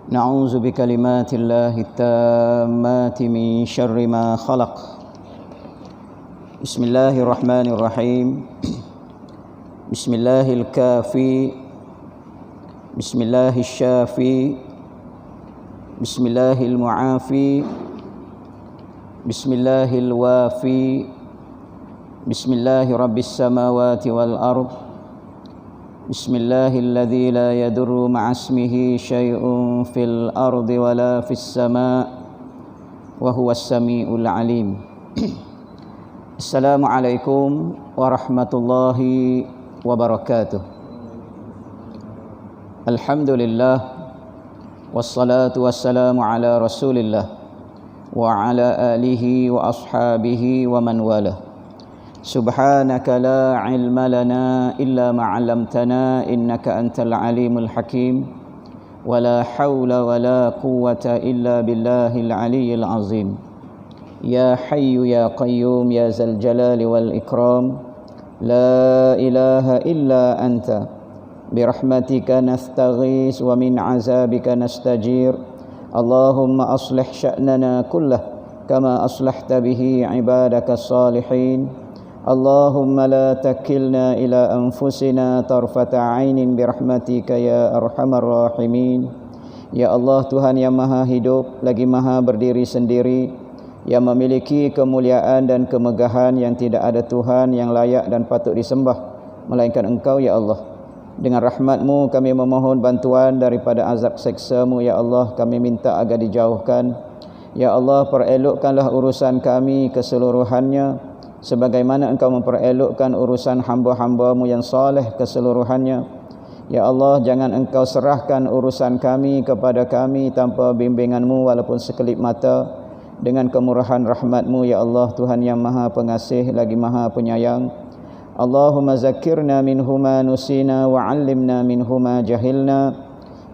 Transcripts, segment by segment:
نعوذ بكلمات الله التامات من شر ما خلق. بسم الله الرحمن الرحيم. بسم الله الكافي، بسم الله الشافي، بسم الله المعافي، بسم الله الوافي، بسم الله رب السماوات والأرض، بسم الله الذي لا يضر مع اسمه شيء في الأرض ولا في السماء وهو السميع العليم. السلام عليكم ورحمة الله وبركاته. الحمد لله والصلاة والسلام على رسول الله وعلى آله وأصحابه ومن والاه. سبحانك لا علم لنا إلا ما علمتنا إنك أنت العليم الحكيم ولا حول ولا قوة إلا بالله العلي العظيم. يا حي يا قيوم يا ذا الجلال والإكرام لا إله إلا أنت برحمتك نستغيث ومن عذابك نستجير. اللهم أصلح شأننا كله كما أصلحت به عبادك الصالحين. اللهم لا تكلنا إلى أنفسنا طرفة عين برحمتك يا أرحم الراحمين. Ya Allah, Tuhan yang maha hidup lagi maha berdiri sendiri, yang memiliki kemuliaan dan kemegahan yang tidak ada Tuhan yang layak dan patut disembah melainkan Engkau ya Allah. Dengan rahmat-Mu kami memohon bantuan daripada azab seksa-Mu ya Allah. Kami minta agar dijauhkan. Ya Allah, perelokkanlah urusan kami keseluruhannya sebagaimana Engkau memperelokkan urusan hamba-hamba-Mu yang saleh keseluruhannya. Ya Allah, jangan Engkau serahkan urusan kami kepada kami tanpa bimbingan-Mu walaupun sekelip mata. Dengan kemurahan rahmat-Mu ya Allah, Tuhan yang maha pengasih lagi maha penyayang. Allahumma zakirna minhuma nusina wa 'allimna minhuma jahilna.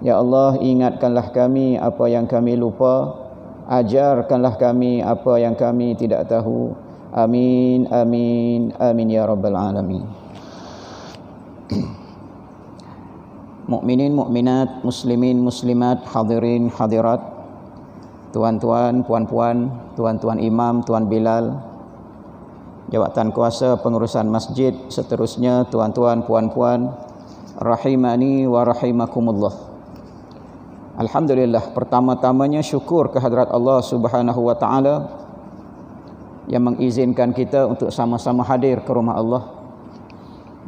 Ya Allah, ingatkanlah kami apa yang kami lupa, ajarkanlah kami apa yang kami tidak tahu. Amin, amin, amin ya rabbal alamin. Mukminin, mukminat, muslimin, muslimat, hadirin, hadirat, tuan-tuan, puan-puan, tuan-tuan imam, tuan Bilal, jawatan kuasa pengurusan masjid, seterusnya tuan-tuan, puan-puan, rahimani wa rahimakumullah. Alhamdulillah, pertama-tamanya syukur kehadrat Allah Subhanahu wa taala yang mengizinkan kita untuk sama-sama hadir ke rumah Allah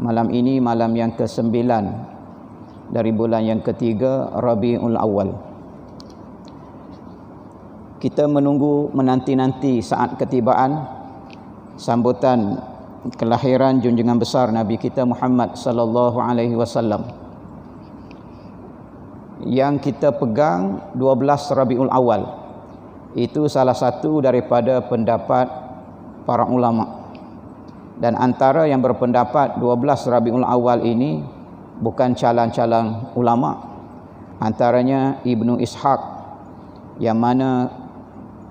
malam ini, malam yang ke-9 dari bulan yang ketiga Rabiul Awal. Kita menanti-nanti saat ketibaan sambutan kelahiran junjungan besar Nabi kita Muhammad sallallahu alaihi wasallam, yang kita pegang 12 Rabiul Awal. Itu salah satu daripada pendapat para ulama. Dan antara yang berpendapat 12 Rabiul Awal ini bukan calang-calang ulama. Antaranya Ibnu Ishaq, yang mana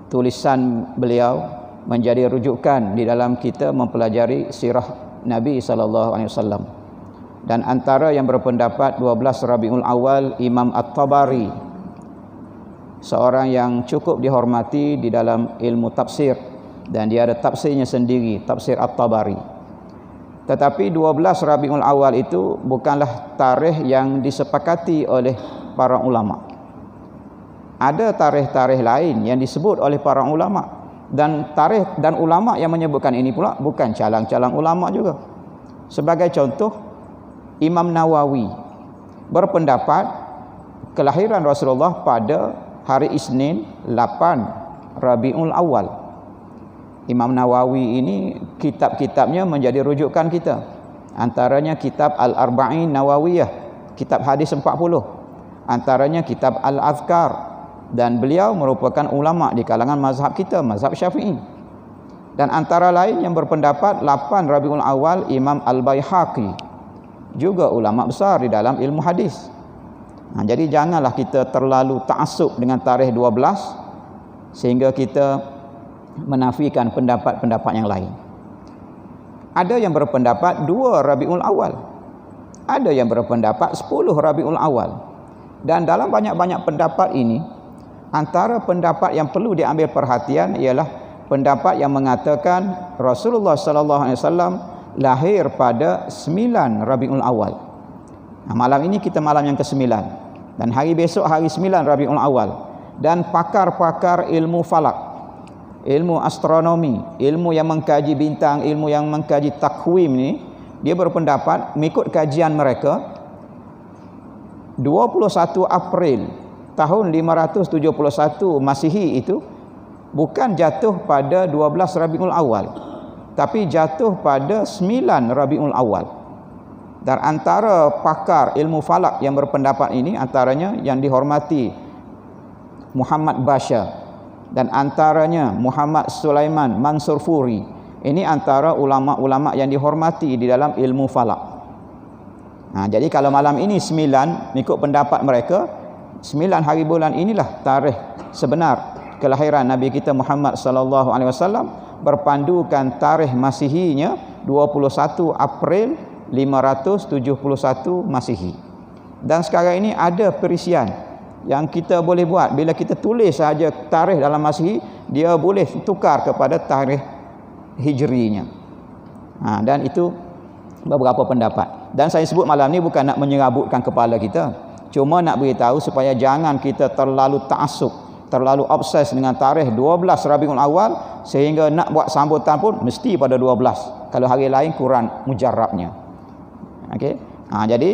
tulisan beliau menjadi rujukan di dalam kita mempelajari sirah Nabi SAW. Dan antara yang berpendapat 12 Rabiul Awal, Imam At-Tabari, seorang yang cukup dihormati di dalam ilmu tafsir, dan dia ada tafsirnya sendiri, tafsir At-Tabari. Tetapi 12 Rabiul Awal itu bukanlah tarikh yang disepakati oleh para ulama. Ada tarikh-tarikh lain yang disebut oleh para ulama, dan tarikh dan ulama yang menyebutkan ini pula bukan calang-calang ulama juga. Sebagai contoh, Imam Nawawi berpendapat kelahiran Rasulullah pada hari Isnin 8 Rabiul Awal. Imam Nawawi ini kitab-kitabnya menjadi rujukan kita. Antaranya kitab Al-Arba'in Nawawiyah, kitab hadis 40. Antaranya kitab Al-Azkar, dan beliau merupakan ulama di kalangan mazhab kita, mazhab Syafi'i. Dan antara lain yang berpendapat 8 Rabiul Awal, Imam Al-Baihaqi, juga ulama besar di dalam ilmu hadis. Jadi janganlah kita terlalu ta'assub dengan tarikh 12 sehingga kita menafikan pendapat-pendapat yang lain. Ada yang berpendapat 2 Rabiul Awal, ada yang berpendapat 10 Rabiul Awal. Dan dalam banyak-banyak pendapat ini, antara pendapat yang perlu diambil perhatian ialah pendapat yang mengatakan Rasulullah sallallahu alaihi wasallam lahir pada 9 Rabiul Awal. Malam ini kita malam yang ke-9 dan hari besok hari 9 Rabiul Awal. Dan pakar-pakar ilmu falak, ilmu astronomi, ilmu yang mengkaji bintang, ilmu yang mengkaji takwim ni, dia berpendapat mengikut kajian mereka 21 April tahun 571 Masihi itu bukan jatuh pada 12 Rabiul Awal, tapi jatuh pada 9 Rabiul Awal. Dan antara pakar ilmu falak yang berpendapat ini, antaranya yang dihormati Muhammad Bashar dan antaranya Muhammad Sulaiman Mansur Furi. Ini antara ulama-ulama yang dihormati di dalam ilmu falak. Jadi kalau malam ini 9, mengikut pendapat mereka, 9 hari bulan inilah tarikh sebenar kelahiran Nabi kita Muhammad sallallahu alaihi wasallam, berpandukan tarikh Masihinya 21 April 571 Masihi. Dan sekarang ini ada perisian yang kita boleh buat. Bila kita tulis saja tarikh dalam Masihi, dia boleh tukar kepada tarikh Hijrinya. Dan itu beberapa pendapat. Dan saya sebut malam ni bukan nak menyerabutkan kepala kita, cuma nak beritahu supaya jangan kita terlalu ta'assub, terlalu obses dengan tarikh 12 Rabiul Awal sehingga nak buat sambutan pun mesti pada 12. Kalau hari lain kurang mujarrabnya. Okey. Jadi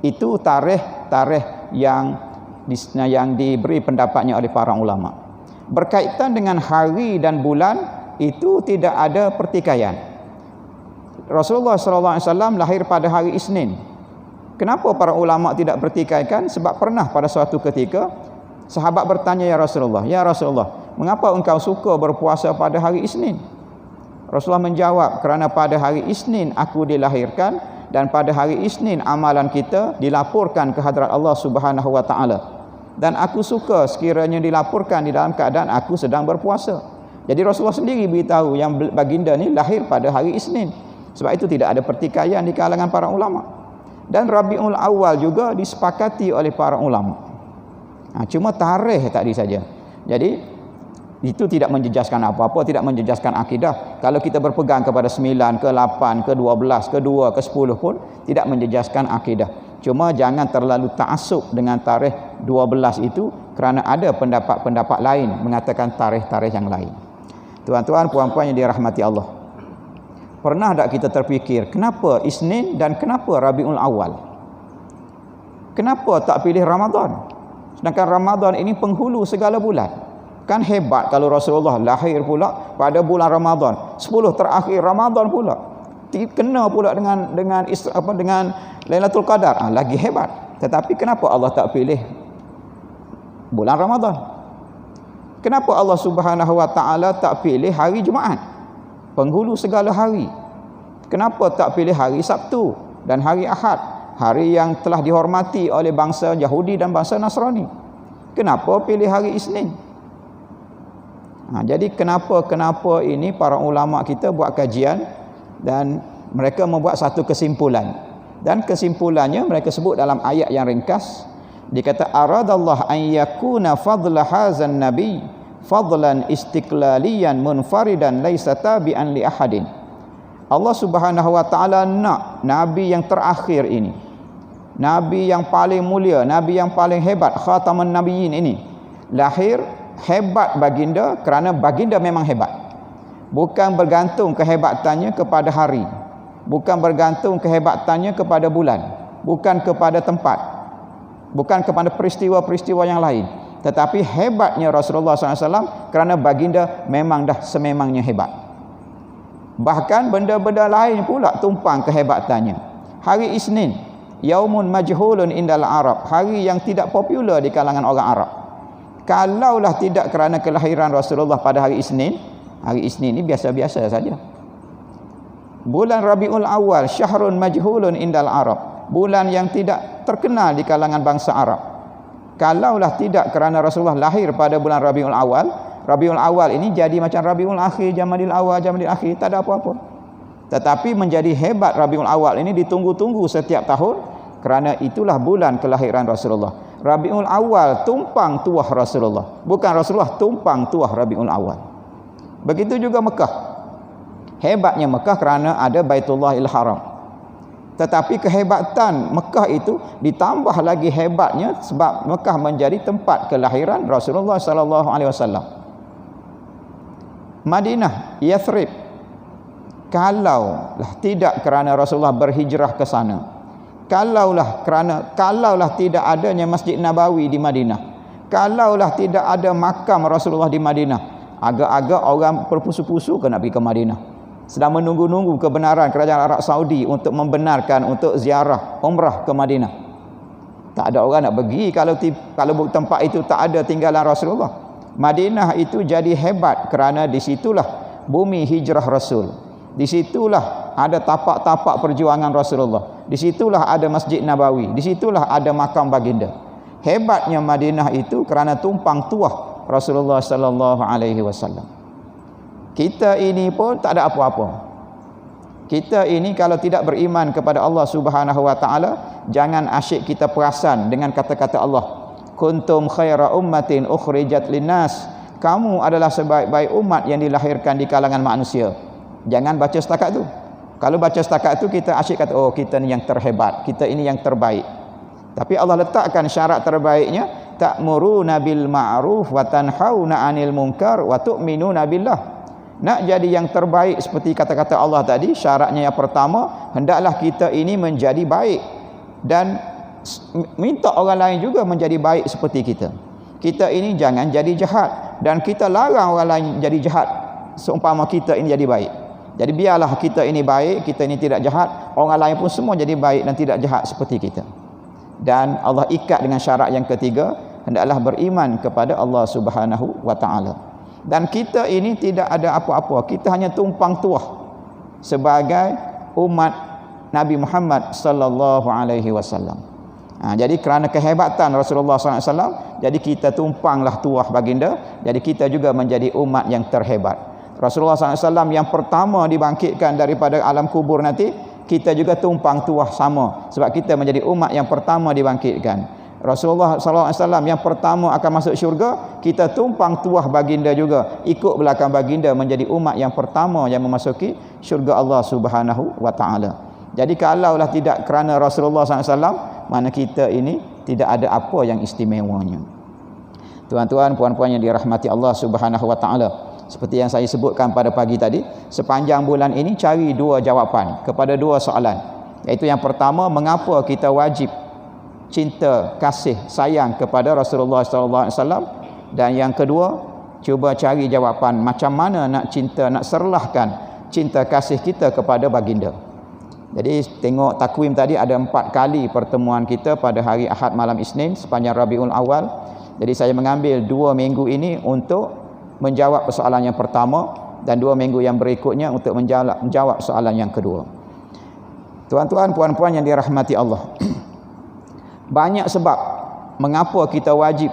itu tarikh yang diberi pendapatnya oleh para ulama. Berkaitan dengan hari dan bulan itu tidak ada pertikaian. Rasulullah SAW lahir pada hari Isnin. Kenapa para ulama tidak pertikaikan? Sebab pernah pada suatu ketika sahabat bertanya, ya Rasulullah, mengapa engkau suka berpuasa pada hari Isnin? Rasulullah menjawab, kerana pada hari Isnin aku dilahirkan dan pada hari Isnin amalan kita dilaporkan ke hadrat Allah Subhanahu wa taala. Dan aku suka sekiranya dilaporkan di dalam keadaan aku sedang berpuasa. Jadi Rasulullah sendiri beritahu yang baginda ni lahir pada hari Isnin. Sebab itu tidak ada pertikaian di kalangan para ulama. Dan Rabiul Awal juga disepakati oleh para ulama. Cuma tarikh tadi saja. Jadi itu tidak menjejaskan apa-apa, tidak menjejaskan akidah. Kalau kita berpegang kepada 9, ke 8, ke 12, ke 2, ke 10 pun tidak menjejaskan akidah. Cuma jangan terlalu ta'assub dengan tarikh 12 itu, kerana ada pendapat-pendapat lain mengatakan tarikh-tarikh yang lain. Tuan-tuan, puan-puan yang dirahmati Allah, pernah tak kita terfikir kenapa Isnin dan kenapa Rabiul Awal? Kenapa tak pilih Ramadan? Sedangkan Ramadan ini penghulu segala bulan. Kan hebat kalau Rasulullah lahir pula pada bulan Ramadan, 10 terakhir Ramadan pula. Kena pula dengan Lailatul Qadar. Lagi hebat. Tetapi kenapa Allah tak pilih bulan Ramadan? Kenapa Allah Subhanahu wa taala tak pilih hari Jumaat, penghulu segala hari? Kenapa tak pilih hari Sabtu dan hari Ahad, hari yang telah dihormati oleh bangsa Yahudi dan bangsa Nasrani? Kenapa pilih hari Isnin? Jadi kenapa ini para ulama kita buat kajian dan mereka membuat satu kesimpulan. Dan kesimpulannya mereka sebut dalam ayat yang ringkas. Dikata aradallah an yakuna fadla hazan nabi fadlan istiqlaliyan munfaridan laisa tabi'an li ahadin. Allah Subhanahu wa taala nak nabi yang terakhir ini, nabi yang paling mulia, nabi yang paling hebat, khataman nabiyyin ini lahir hebat baginda, kerana baginda memang hebat. Bukan bergantung kehebatannya kepada hari, bukan bergantung kehebatannya kepada bulan, bukan kepada tempat, bukan kepada peristiwa-peristiwa yang lain. Tetapi hebatnya Rasulullah SAW kerana baginda memang dah sememangnya hebat. Bahkan benda-benda lain pula tumpang kehebatannya. Hari Isnin, yaumun majhulun indal Arab, hari yang tidak popular di kalangan orang Arab. Kalaulah tidak kerana kelahiran Rasulullah pada hari Isnin ini biasa-biasa saja. Bulan Rabiul Awal, syahrun majhulun indal Arab, bulan yang tidak terkenal di kalangan bangsa Arab. Kalaulah tidak kerana Rasulullah lahir pada bulan Rabiul Awal ini jadi macam Rabiul Akhir, Jamadil Awal, Jamadil Akhir, tak ada apa-apa. Tetapi menjadi hebat Rabiul Awal ini ditunggu-tunggu setiap tahun kerana itulah bulan kelahiran Rasulullah. Rabiul Awal tumpang tuah Rasulullah, bukan Rasulullah tumpang tuah Rabiul Awal. Begitu juga Mekah. Hebatnya Mekah kerana ada Baitullahil Haram. Tetapi kehebatan Mekah itu ditambah lagi hebatnya sebab Mekah menjadi tempat kelahiran Rasulullah sallallahu alaihi wasallam. Madinah, Yathrib, kalaulah tidak kerana Rasulullah berhijrah ke sana, kalaulah tidak adanya Masjid Nabawi di Madinah, kalaulah tidak ada makam Rasulullah di Madinah, agak-agak orang berpusu-pusu ke nak pergi ke Madinah, sedang menunggu-nunggu kebenaran kerajaan Arab Saudi untuk membenarkan untuk ziarah umrah ke Madinah. Tak ada orang nak pergi kalau tempat itu tak ada tinggalan Rasulullah. Madinah itu jadi hebat kerana di situlah bumi hijrah Rasul. Di situlah ada tapak-tapak perjuangan Rasulullah. Di situlah ada Masjid Nabawi. Di situlah ada makam baginda. Hebatnya Madinah itu kerana tumpang tuah Rasulullah sallallahu alaihi wasallam. Kita ini pun tak ada apa-apa. Kita ini kalau tidak beriman kepada Allah Subhanahu wa taala, jangan asyik kita perasan dengan kata-kata Allah, kuntum khaira ummatin ukhrijat linnas, kamu adalah sebaik-baik umat yang dilahirkan di kalangan manusia. Jangan baca setakat tu. Kalau baca setakat tu kita asyik kata, oh kita ni yang terhebat, kita ini yang terbaik. Tapi Allah letakkan syarat terbaiknya, ta'muruna bil ma'ruf wa tanhauna 'anil munkar wa tu'minuna billah. Nak jadi yang terbaik seperti kata-kata Allah tadi, syaratnya yang pertama, hendaklah kita ini menjadi baik dan minta orang lain juga menjadi baik seperti kita. Kita ini jangan jadi jahat dan kita larang orang lain jadi jahat seumpama kita ini jadi baik. Jadi biarlah kita ini baik, kita ini tidak jahat, orang lain pun semua jadi baik dan tidak jahat seperti kita. Dan Allah ikat dengan syarat yang ketiga, hendaklah beriman kepada Allah Subhanahu wa taala. Dan kita ini tidak ada apa-apa, kita hanya tumpang tuah sebagai umat Nabi Muhammad sallallahu alaihi wasallam. Jadi kerana kehebatan Rasulullah SAW, jadi kita tumpanglah tuah baginda, jadi kita juga menjadi umat yang terhebat. Rasulullah SAW yang pertama dibangkitkan daripada alam kubur nanti, kita juga tumpang tuah sama, sebab kita menjadi umat yang pertama dibangkitkan. Rasulullah SAW yang pertama akan masuk syurga, kita tumpang tuah baginda juga, ikut belakang baginda menjadi umat yang pertama yang memasuki syurga Allah Subhanahu wa taala. Jadi kalaulah tidak kerana Rasulullah SAW, mana kita ini tidak ada apa yang istimewanya. Tuan-tuan, puan-puan yang dirahmati Allah Subhanahu wa taala, seperti yang saya sebutkan pada pagi tadi, sepanjang bulan ini cari dua jawapan kepada dua soalan. Iaitu yang pertama, mengapa kita wajib cinta, kasih, sayang kepada Rasulullah SAW, dan yang kedua, cuba cari jawapan macam mana nak cinta, nak serlahkan cinta kasih kita kepada baginda. Jadi tengok takwim tadi, ada 4 kali pertemuan kita pada hari Ahad malam Isnin sepanjang Rabiul Awal. Jadi saya mengambil 2 minggu ini untuk menjawab soalan yang pertama dan 2 minggu yang berikutnya untuk menjawab soalan yang kedua. Tuan-tuan, puan-puan yang dirahmati Allah, banyak sebab mengapa kita wajib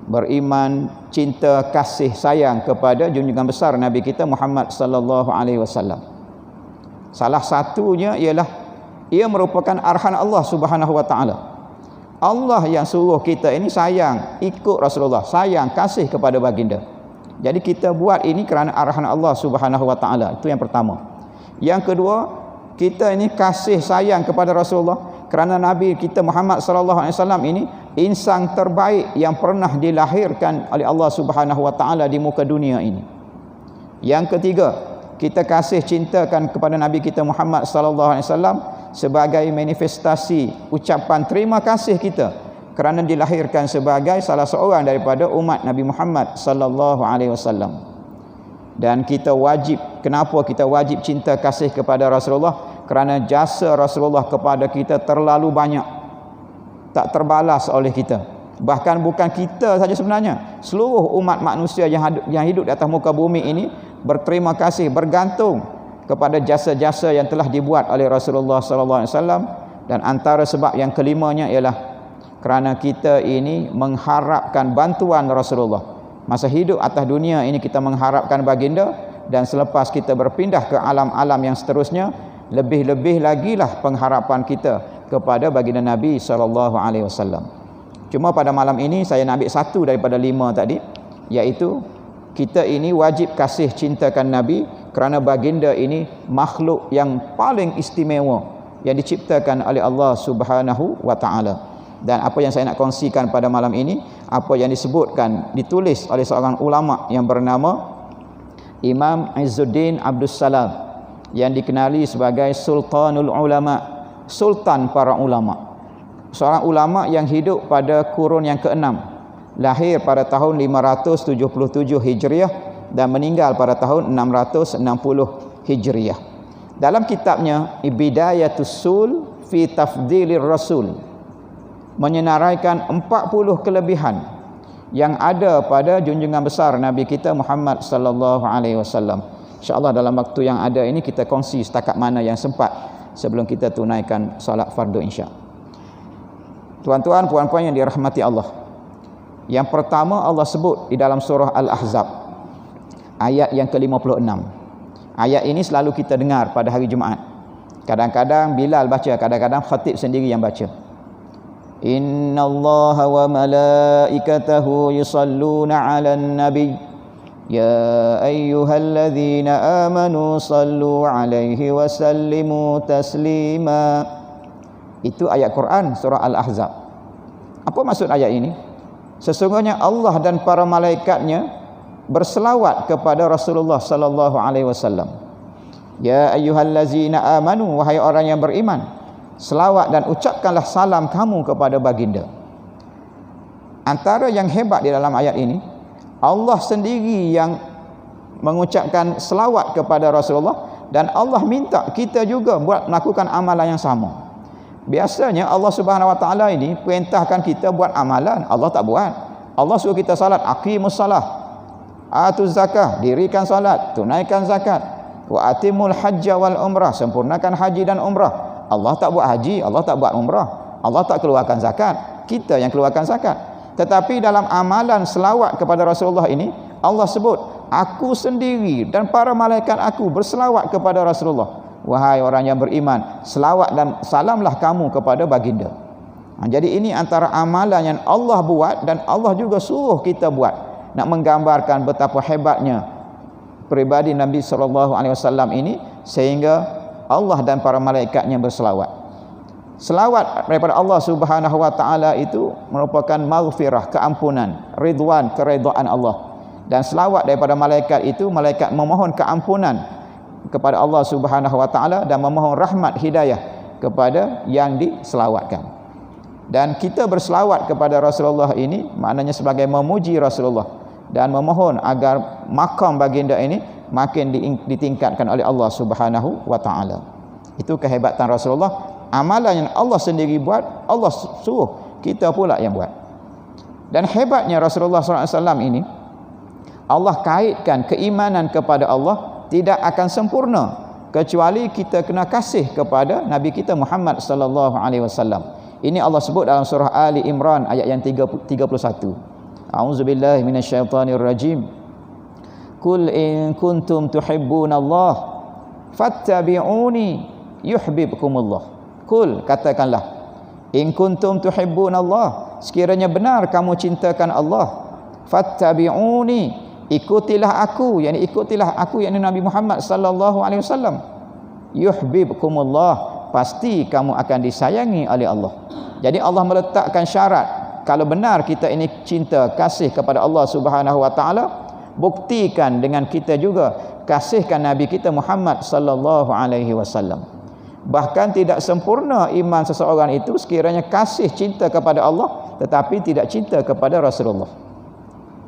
beriman, cinta, kasih, sayang kepada junjungan besar Nabi kita Muhammad sallallahu alaihi wasallam. Salah satunya ialah ia merupakan arahan Allah Subhanahu wa taala. Allah yang suruh kita ini sayang, ikut Rasulullah, sayang, kasih kepada baginda. Jadi kita buat ini kerana arahan Allah Subhanahu wa taala. Itu yang pertama. Yang kedua, kita ini kasih sayang kepada Rasulullah kerana Nabi kita Muhammad sallallahu alaihi wasallam ini insan terbaik yang pernah dilahirkan oleh Allah Subhanahu wa taala di muka dunia ini. Yang ketiga, kita kasih cintakan kepada Nabi kita Muhammad sallallahu alaihi wasallam sebagai manifestasi ucapan terima kasih kita kerana dilahirkan sebagai salah seorang daripada umat Nabi Muhammad sallallahu alaihi wasallam. Dan kita wajib, kenapa kita wajib cinta kasih kepada Rasulullah? Kerana jasa Rasulullah kepada kita terlalu banyak, tak terbalas oleh kita. Bahkan bukan kita saja sebenarnya, seluruh umat manusia yang hidup di atas muka bumi ini berterima kasih, bergantung kepada jasa-jasa yang telah dibuat oleh Rasulullah sallallahu alaihi wasallam. Dan antara sebab yang kelimanya ialah kerana kita ini mengharapkan bantuan Rasulullah. Masa hidup atas dunia ini kita mengharapkan baginda, dan selepas kita berpindah ke alam-alam yang seterusnya, lebih-lebih lagi lah pengharapan kita kepada baginda Nabi SAW. Cuma pada malam ini saya nak ambil satu daripada 5 tadi, iaitu kita ini wajib kasih cintakan Nabi kerana baginda ini makhluk yang paling istimewa yang diciptakan oleh Allah Subhanahu wa taala. Dan apa yang saya nak kongsikan pada malam ini, apa yang disebutkan, ditulis oleh seorang ulama yang bernama Imam Izzuddin Abdus Salam, yang dikenali sebagai Sultanul Ulama, Sultan para ulama. Seorang ulama yang hidup pada kurun yang ke-6, lahir pada tahun 577 Hijriah dan meninggal pada tahun 660 Hijriah. Dalam kitabnya Bidayatus Sul fi Tafdilir Rasul, menyenaraikan 40 kelebihan yang ada pada junjungan besar Nabi kita Muhammad sallallahu alaihi wasallam. Insya-Allah dalam waktu yang ada ini kita kongsi setakat mana yang sempat sebelum kita tunaikan solat fardu insya. Tuan-tuan, puan-puan yang dirahmati Allah. Yang pertama Allah sebut di dalam surah Al-Ahzab ayat yang ke-56. Ayat ini selalu kita dengar pada hari Jumaat. Kadang-kadang Bilal baca, kadang-kadang khatib sendiri yang baca. Inna Allah wa malaikatahu yusalluna 'alan nabi ya ayyuhalladzina amanu sallu 'alaihi wa sallimu taslima. Itu ayat Quran surah Al-Ahzab. Apa maksud ayat ini? Sesungguhnya Allah dan para malaikatnya berselawat kepada Rasulullah sallallahu alaihi wasallam. Ya ayyuhalladzina amanu, wahai orang yang beriman, selawat dan ucapkanlah salam kamu kepada baginda. Antara yang hebat di dalam ayat ini, Allah sendiri yang mengucapkan selawat kepada Rasulullah, dan Allah minta kita juga buat melakukan amalan yang sama. Biasanya Allah Subhanahu wa taala ini perintahkan kita buat amalan, Allah tak buat. Allah suruh kita salat, aqimus salah, atuz zakah, dirikan salat, tunaikan zakat, wa atimul hajja wal umrah, sempurnakan haji dan umrah. Allah tak buat haji, Allah tak buat umrah, Allah tak keluarkan zakat, kita yang keluarkan zakat. Tetapi dalam amalan selawat kepada Rasulullah ini, Allah sebut, aku sendiri dan para malaikat aku berselawat kepada Rasulullah. Wahai orang yang beriman, selawat dan salamlah kamu kepada baginda. Jadi ini antara amalan yang Allah buat dan Allah juga suruh kita buat, nak menggambarkan betapa hebatnya peribadi Nabi SAW ini, sehingga Allah dan para malaikatnya berselawat. Selawat daripada Allah Subhanahu wa taala itu merupakan maghfirah, keampunan, ridwan, keredaan Allah. Dan selawat daripada malaikat itu, malaikat memohon keampunan kepada Allah Subhanahu wa taala dan memohon rahmat hidayah kepada yang diselawatkan. Dan kita berselawat kepada Rasulullah ini maknanya sebagai memuji Rasulullah dan memohon agar makam baginda ini makin ditingkatkan oleh Allah Subhanahu wa taala. Itu kehebatan Rasulullah. Amalan yang Allah sendiri buat, Allah suruh kita pula yang buat. Dan hebatnya Rasulullah SAW ini, Allah kaitkan keimanan kepada Allah tidak akan sempurna kecuali kita kena kasih kepada Nabi kita Muhammad sallallahu alaihi wasallam. Ini Allah sebut dalam surah Ali Imran ayat yang 31. A'udzubillahi minasyaitonir rajim. Qul in kuntum tuhibbunallah fattabi'uni yuhibbukumullah. Qul, katakanlah, in kuntum tuhibbunallah, sekiranya benar kamu cintakan Allah, fattabi'uni, ikutilah aku, yakni ikutilah aku, yakni Nabi Muhammad sallallahu alaihi wasallam. Yuhibbukumullah, pasti kamu akan disayangi oleh Allah. Jadi Allah meletakkan syarat, kalau benar kita ini cinta, kasih kepada Allah Subhanahu wa taala, buktikan dengan kita juga kasihkan Nabi kita Muhammad sallallahu alaihi wasallam. Bahkan tidak sempurna iman seseorang itu sekiranya kasih cinta kepada Allah tetapi tidak cinta kepada Rasulullah.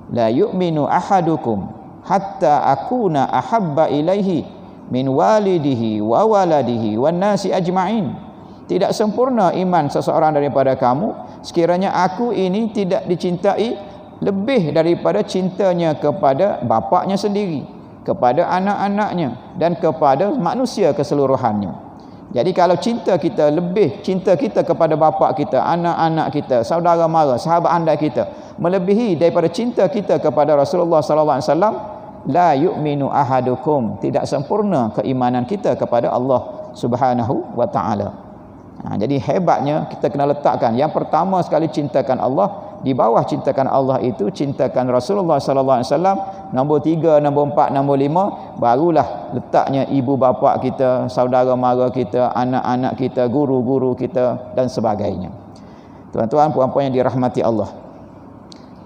La yu'minu ahadukum hatta akuna ahabba ilaihi min walidihi wa waladihi wan nasi ajma'in. Tidak sempurna iman seseorang daripada kamu sekiranya aku ini tidak dicintai lebih daripada cintanya kepada bapaknya sendiri, kepada anak-anaknya dan kepada manusia keseluruhannya. Jadi kalau cinta kita lebih, cinta kita kepada bapa kita, anak-anak kita, saudara mara, sahabat anda kita melebihi daripada cinta kita kepada Rasulullah sallallahu alaihi wasallam, la yu'minu ahadukum, tidak sempurna keimanan kita kepada Allah Subhanahu wa taala. Jadi hebatnya kita kena letakkan yang pertama sekali cintakan Allah, di bawah cintakan Allah itu cintakan Rasulullah sallallahu alaihi wasallam, nombor 3, nombor 4, nombor 5 barulah letaknya ibu bapa kita, saudara mara kita, anak-anak kita, guru-guru kita dan sebagainya. Tuan-tuan puan-puan yang dirahmati Allah,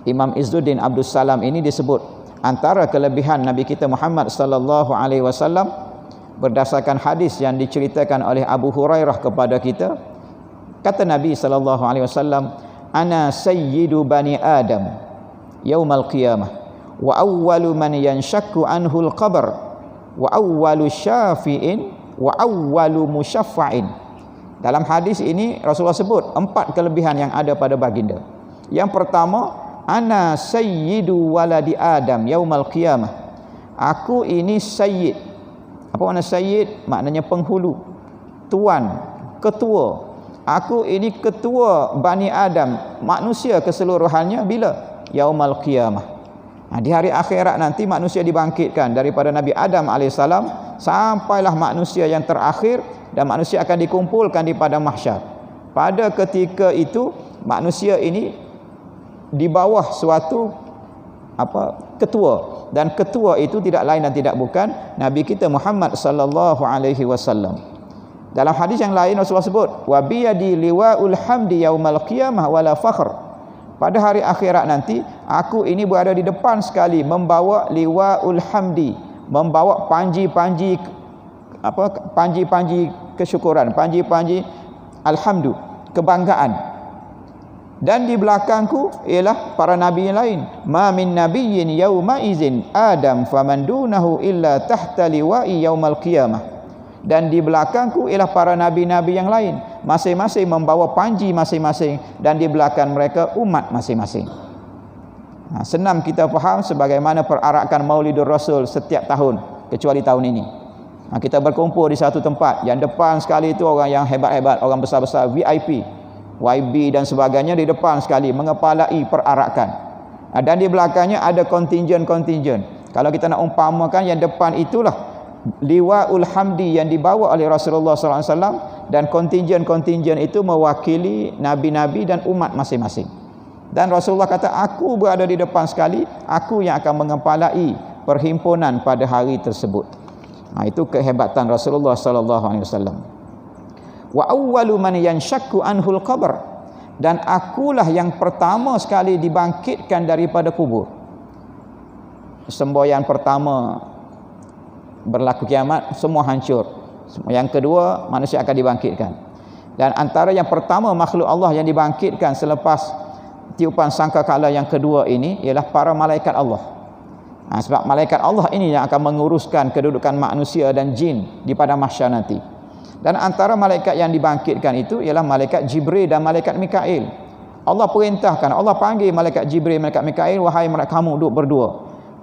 Imam Izzuddin Abdus Salam ini disebut antara kelebihan Nabi kita Muhammad sallallahu alaihi wasallam berdasarkan hadis yang diceritakan oleh Abu Hurairah kepada kita. Kata Nabi sallallahu alaihi wasallam, ana sayyidu bani Adam yaumal qiyamah wa awwalu man yanshakku anhu al-qabr wa awwalu syafi'in wa awwalu musyaffa'in. Dalam hadis ini Rasulullah sebut 4 kelebihan yang ada pada baginda. Yang pertama, ana sayyidu waladi Adam yaumal qiyamah. Aku ini sayyid. Apa makna sayyid? Maknanya penghulu, tuan, ketua. Aku ini ketua Bani Adam, manusia keseluruhannya bila? Yaumal qiyamah. Di hari akhirat nanti manusia dibangkitkan daripada Nabi Adam AS sampailah manusia yang terakhir, dan manusia akan dikumpulkan di padang mahsyar. Pada ketika itu manusia ini di bawah suatu ketua, dan ketua itu tidak lain dan tidak bukan Nabi kita Muhammad sallallahu alaihi wasallam. Dalam hadis yang lain Rasulullah sebut, wa biyadi liwaul hamdi yaumal qiyamah wala fakhr. Pada hari akhirat nanti aku ini berada di depan sekali membawa liwaul hamdi, membawa panji-panji panji-panji kesyukuran, panji-panji alhamdu, kebanggaan. Dan di belakangku ialah para nabi yang lain. Ma min nabiyyin yauma izin Adam faman dunahu illa tahta liwa'i yaumal qiyamah. Dan di belakangku ialah para nabi-nabi yang lain, masing-masing membawa panji masing-masing, dan di belakang mereka umat masing-masing. Senang kita faham sebagaimana perarakan Maulidur Rasul setiap tahun, kecuali tahun ini. Kita berkumpul di satu tempat, yang depan sekali itu orang yang hebat-hebat, orang besar-besar, VIP, YB dan sebagainya di depan sekali mengepalai perarakan. Dan di belakangnya ada kontinjen-kontinjen. Kalau kita nak umpamakan, yang depan itulah liwaul hamdi yang dibawa oleh Rasulullah sallallahu alaihi wasallam, dan kontinjen-kontinjen itu mewakili nabi-nabi dan umat masing-masing. Dan Rasulullah kata, aku berada di depan sekali, aku yang akan mengepalai perhimpunan pada hari tersebut. Itu kehebatan Rasulullah sallallahu alaihi wasallam. Wa awwalu man yanshakku anhul qabr, dan akulah yang pertama sekali dibangkitkan daripada kubur. Semboyan pertama berlaku kiamat, semua hancur. Yang kedua, manusia akan dibangkitkan. Dan antara yang pertama makhluk Allah yang dibangkitkan selepas tiupan sangkakala yang kedua ini ialah para malaikat Allah. Sebab malaikat Allah ini yang akan menguruskan kedudukan manusia dan jin di padang mahsyar nanti. Dan antara malaikat yang dibangkitkan itu ialah malaikat Jibril dan malaikat Mikail. Allah perintahkan, Allah panggil malaikat Jibril, malaikat Mikail, wahai mereka kamu duduk berdua,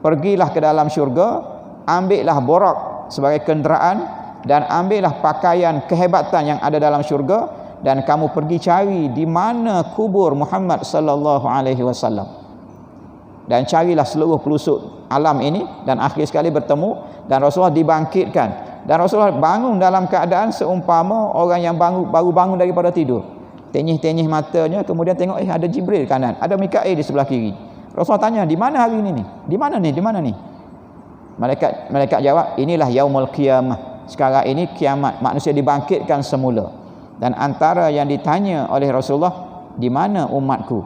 pergilah ke dalam syurga, ambillah borak sebagai kenderaan, dan ambillah pakaian kehebatan yang ada dalam syurga, dan kamu pergi cari di mana kubur Muhammad sallallahu alaihi wasallam, dan carilah seluruh pelusuk alam ini, dan akhir sekali bertemu, dan Rasulullah dibangkitkan. Dan Rasulullah bangun dalam keadaan seumpama orang yang baru bangun daripada tidur. Tenyih-tenyih matanya, kemudian tengok ada Jibril kanan, ada Mikail di sebelah kiri. Rasulullah tanya, di mana hari ini ni? Di mana ni? Di mana ni? Malaikat jawab, inilah yaumul qiyamah. Sekarang ini kiamat, manusia dibangkitkan semula. Dan antara yang ditanya oleh Rasulullah, di mana umatku?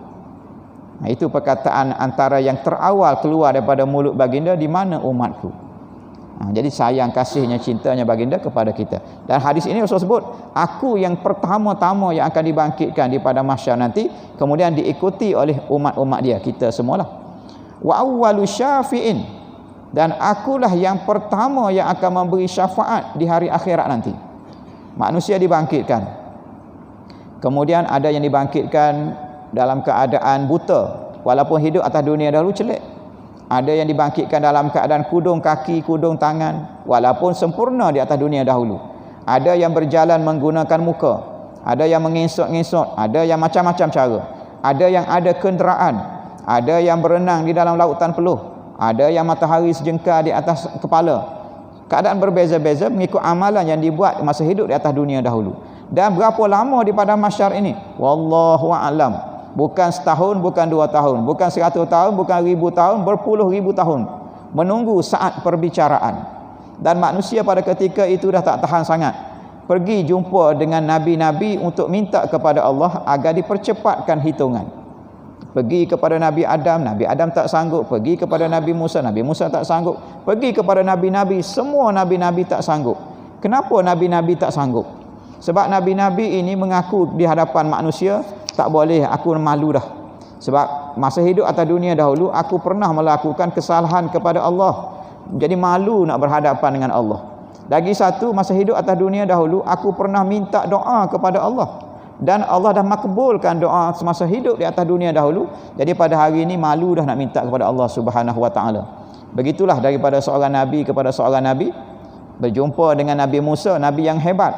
Itu perkataan antara yang terawal keluar daripada mulut baginda, di mana umatku? Jadi sayang kasihnya, cintanya baginda kepada kita. Dan hadis ini Rasul sebut, aku yang pertama-tama yang akan dibangkitkan di padang mahsyar nanti, kemudian diikuti oleh umat-umat dia, kita semualah. Wa awwalu syafi'in, dan akulah yang pertama yang akan memberi syafaat di hari akhirat nanti. Manusia dibangkitkan, kemudian ada yang dibangkitkan dalam keadaan buta, walaupun hidup atas dunia dahulu celik. Ada yang dibangkitkan dalam keadaan kudung kaki, kudung tangan, walaupun sempurna di atas dunia dahulu. Ada yang berjalan menggunakan muka, ada yang mengesot-ngesot, ada yang macam-macam cara. Ada yang ada kenderaan, ada yang berenang di dalam lautan peluh, ada yang matahari sejengkal di atas kepala. Keadaan berbeza-beza mengikut amalan yang dibuat masa hidup di atas dunia dahulu. Dan berapa lama di padang mahsyar ini? Wallahu a'lam. Bukan setahun, bukan 2 tahun, bukan 100 tahun, bukan 1000 tahun, berpuluh ribu tahun menunggu saat perbicaraan. Dan manusia pada ketika itu dah tak tahan sangat, pergi jumpa dengan nabi-nabi untuk minta kepada Allah agar dipercepatkan hitungan. Pergi kepada Nabi Adam tak sanggup. Pergi kepada Nabi Musa tak sanggup. Pergi kepada nabi-nabi, semua nabi-nabi tak sanggup. Kenapa nabi-nabi tak sanggup? Sebab nabi-nabi ini mengaku di hadapan manusia, tak boleh, aku malu dah. Sebab masa hidup atas dunia dahulu, aku pernah melakukan kesalahan kepada Allah. Jadi malu nak berhadapan dengan Allah. Lagi satu, masa hidup atas dunia dahulu, aku pernah minta doa kepada Allah. Dan Allah dah makbulkan doa semasa hidup di atas dunia dahulu. Jadi pada hari ini malu dah nak minta kepada Allah Subhanahu Wa Taala. Begitulah daripada seorang nabi kepada seorang nabi. Berjumpa dengan Nabi Musa, nabi yang hebat.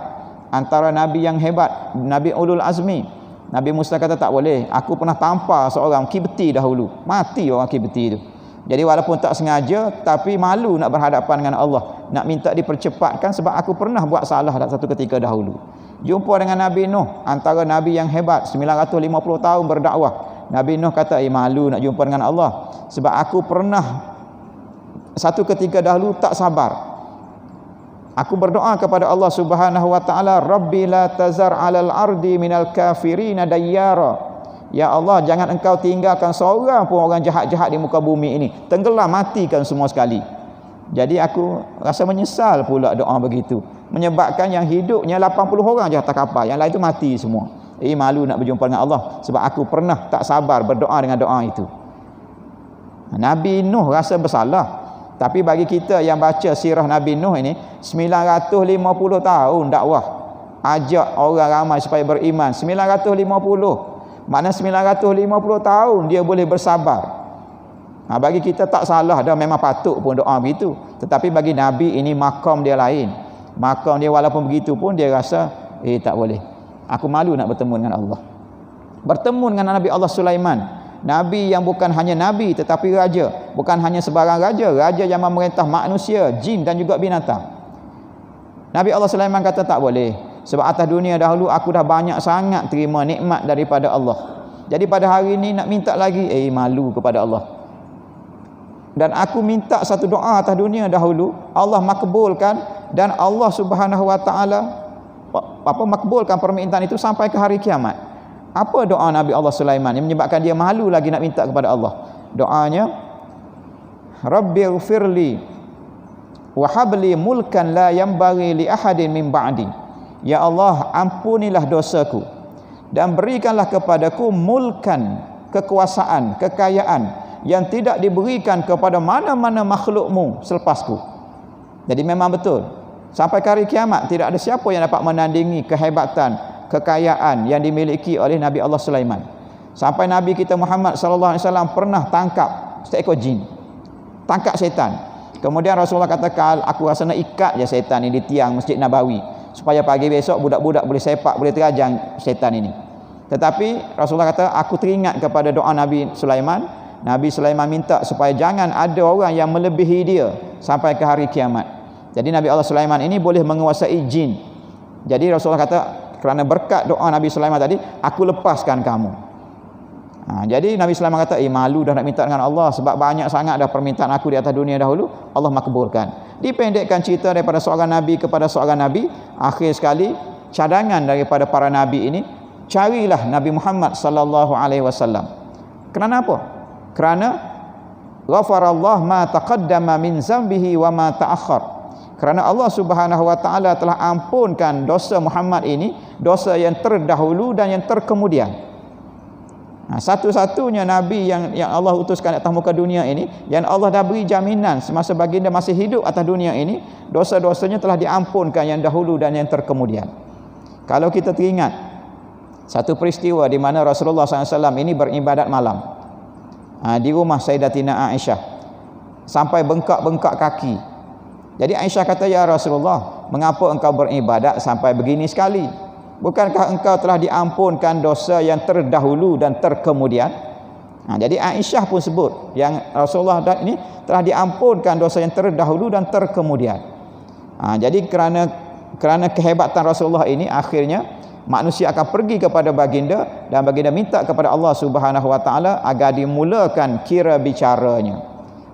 Antara nabi yang hebat, Nabi Ulul Azmi. Nabi Musa kata tak boleh, aku pernah tampar seorang Kibti dahulu. Mati orang Kibti itu. Jadi walaupun tak sengaja, tapi malu nak berhadapan dengan Allah, nak minta dipercepatkan sebab aku pernah buat salah dah satu ketika dahulu. Jumpa dengan Nabi Nuh, antara nabi yang hebat, 950 tahun berdakwah. Nabi Nuh kata, malu nak jumpa dengan Allah sebab aku pernah satu ketika dahulu tak sabar. Aku berdoa kepada Allah Subhanahu Wa Taala, Rabbi la tazar 'alal ardi minal kafirina dayyara. Ya Allah, jangan engkau tinggalkan seorang pun orang jahat-jahat di muka bumi ini. Tenggelam, matikan semua sekali. Jadi aku rasa menyesal pula doa begitu. Menyebabkan yang hidupnya 80 orang je atas kapal, yang lain tu mati semua. Malu nak berjumpa dengan Allah sebab aku pernah tak sabar berdoa dengan doa itu. Nabi Nuh rasa bersalah. Tapi bagi kita yang baca sirah Nabi Nuh ini, 950 tahun dakwah, ajak orang ramai supaya beriman. 950. Makna 950 tahun dia boleh bersabar. Bagi kita tak salah dah, memang patut pun doa begitu. Tetapi bagi Nabi ini makam dia lain. Makam dia walaupun begitu pun dia rasa tak boleh. Aku malu nak bertemu dengan Allah. Bertemu dengan Nabi Allah Sulaiman. Nabi yang bukan hanya nabi tetapi raja. Bukan hanya sebarang raja, raja yang memerintah manusia, jin dan juga binatang. Nabi Allah Sulaiman kata tak boleh. Sebab atas dunia dahulu aku dah banyak sangat terima nikmat daripada Allah. Jadi pada hari ini nak minta lagi, malu kepada Allah. Dan aku minta satu doa atas dunia dahulu, Allah makbulkan, dan Allah Subhanahu Wa Taala makbulkan permintaan itu sampai ke hari kiamat. Apa doa Nabi Allah Sulaiman yang menyebabkan dia malu lagi nak minta kepada Allah? Doanya, Rabbighfirli wa habli mulkan la yanbaghi li ahadin min ba'di. Ya Allah, ampunilah dosaku dan berikanlah kepadaku mulkan, kekuasaan, kekayaan yang tidak diberikan kepada mana-mana makhlukmu selepasku. Jadi memang betul, sampai ke hari kiamat tidak ada siapa yang dapat menandingi kehebatan, kekayaan yang dimiliki oleh Nabi Allah Sulaiman. Sampai Nabi kita Muhammad sallallahu alaihi wasallam pernah tangkap seekor jin. Tangkap setan. Kemudian Rasulullah katakan, aku rasa nak ikat je setan ini di tiang Masjid Nabawi supaya pagi besok budak-budak boleh sepak, boleh terajang setan ini. Tetapi Rasulullah kata, aku teringat kepada doa Nabi Sulaiman. Nabi Sulaiman minta supaya jangan ada orang yang melebihi dia sampai ke hari kiamat. Jadi Nabi Allah Sulaiman ini boleh menguasai jin. Jadi Rasulullah kata, kerana berkat doa Nabi Sulaiman tadi, aku lepaskan kamu. Jadi Nabi Sulaiman kata, malu dah nak minta dengan Allah sebab banyak sangat dah permintaan aku di atas dunia dahulu, Allah makbulkan. Dipendekkan cerita daripada seorang Nabi kepada seorang Nabi. Akhir sekali, cadangan daripada para Nabi ini, carilah Nabi Muhammad sallallahu alaihi wasallam. Kerana apa? Kerana ghafarallahu ma taqaddama min zambihi wa ma ta'akhkhar. Kerana Allah Subhanahu Wa Taala telah ampunkan dosa Muhammad ini, dosa yang terdahulu dan yang terkemudian. Satu-satunya Nabi yang Allah utuskan atas muka dunia ini, yang Allah dah beri jaminan semasa baginda masih hidup atas dunia ini, dosa-dosanya telah diampunkan yang dahulu dan yang terkemudian. Kalau kita teringat satu peristiwa di mana Rasulullah SAW ini beribadat malam di rumah Sayyidatina Aisyah, sampai bengkak-bengkak kaki. Jadi Aisyah kata, ya Rasulullah, mengapa engkau beribadat sampai begini sekali? Bukankah engkau telah diampunkan dosa yang terdahulu dan terkemudian? Jadi Aisyah pun sebut yang Rasulullah ini telah diampunkan dosa yang terdahulu dan terkemudian. Jadi kerana kehebatan Rasulullah ini, akhirnya manusia akan pergi kepada baginda dan baginda minta kepada Allah Subhanahu wa taala agar dimulakan kira bicaranya.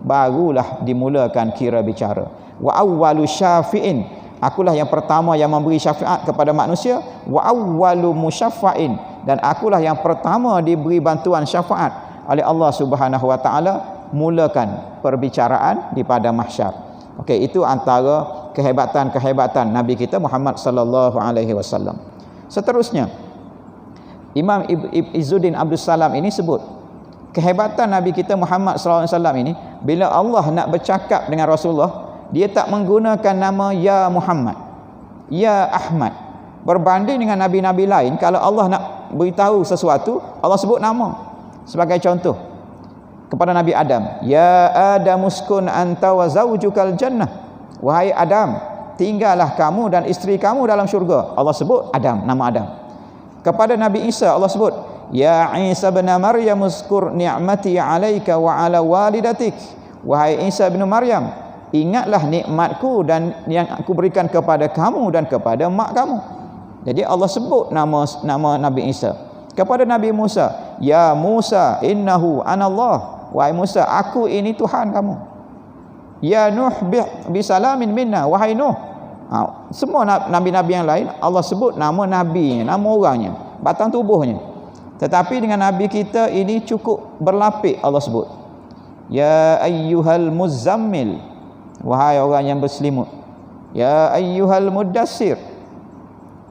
Barulah dimulakan kira bicara. Wa awwalu syafi'in, akulah yang pertama yang memberi syafaat kepada manusia. Wa awwalu musyaffa'in, dan akulah yang pertama diberi bantuan syafaat oleh Allah Subhanahu wa taala. Mulakan perbicaraan di pada mahsyar. Okey, itu antara kehebatan-kehebatan Nabi kita Muhammad sallallahu alaihi wasallam. Seterusnya, Imam Izzuddin Abdul Salam ini sebut kehebatan Nabi kita Muhammad sallallahu alaihi wasallam ini, bila Allah nak bercakap dengan Rasulullah, dia tak menggunakan nama ya Muhammad, ya Ahmad. Berbanding dengan nabi-nabi lain, kalau Allah nak beritahu sesuatu, Allah sebut nama. Sebagai contoh, kepada Nabi Adam, ya Adam uskun anta wa zaujukal jannah, wahai Adam, tinggallah kamu dan isteri kamu dalam syurga. Allah sebut Adam, nama Adam. Kepada Nabi Isa, Allah sebut ya Isa bin Maryam uzkur ni'mati 'alaika wa 'ala walidatik, wahai Isa bin Maryam, ingatlah nikmatku dan yang aku berikan kepada kamu dan kepada mak kamu. Jadi Allah sebut nama Nabi Isa. Kepada Nabi Musa, ya Musa innahu anallah, wahai Musa, aku ini Tuhan kamu. Ya Nuh bisalamin minna, wahai Nuh. Semua nabi-nabi yang lain Allah sebut nama nabinya, nama orangnya, batang tubuhnya. Tetapi dengan nabi kita ini cukup berlapik Allah sebut. Ya ayyuhal muzammil, wahai orang yang berselimut. Ya ayyuhal mudassir,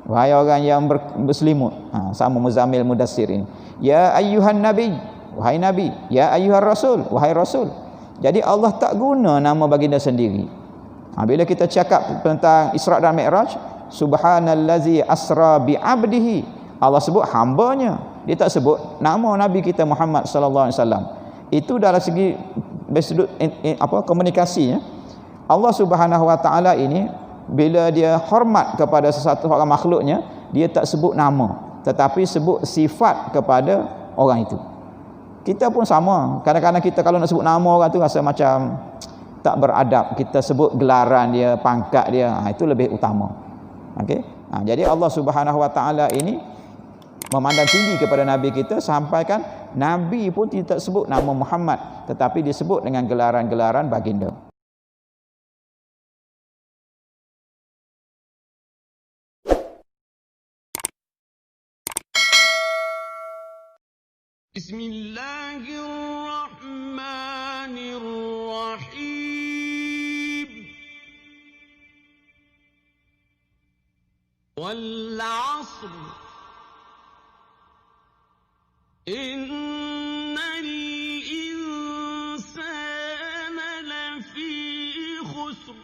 wahai orang yang berselimut. Sama muzammil mudassir ini. Ya ayyuhan nabi, wahai nabi. Ya ayyuhar rasul, wahai rasul. Jadi Allah tak guna nama baginda sendiri. Bila kita cakap tentang Isra dan Mi'raj, subhanallazi asra bi 'abdihi, Allah sebut hambanya. Dia tak sebut nama nabi kita Muhammad sallallahu alaihi wasallam. Itu dalam segi sudut komunikasinya. Allah Subhanahu wa taala ini bila dia hormat kepada sesuatu orang makhluknya, dia tak sebut nama, tetapi sebut sifat kepada orang itu. Kita pun sama. Kadang-kadang kita kalau nak sebut nama orang tu rasa macam tak beradab. Kita sebut gelaran dia, pangkat dia, itu lebih utama. Okey. Jadi Allah Subhanahu wa taala ini memandang tinggi kepada nabi kita, sampaikan nabi pun tidak sebut nama Muhammad, tetapi disebut dengan gelaran-gelaran baginda. Bismillahirrahmanirrahim. Wal 'asr innal insana lafi khusr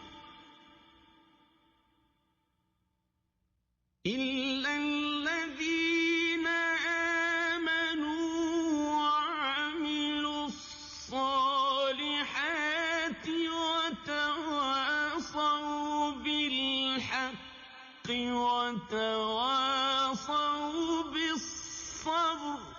illa alladhina amanu wa 'amilus salihati wa tawasaw bil haqqi wa tawasaw bis sabr.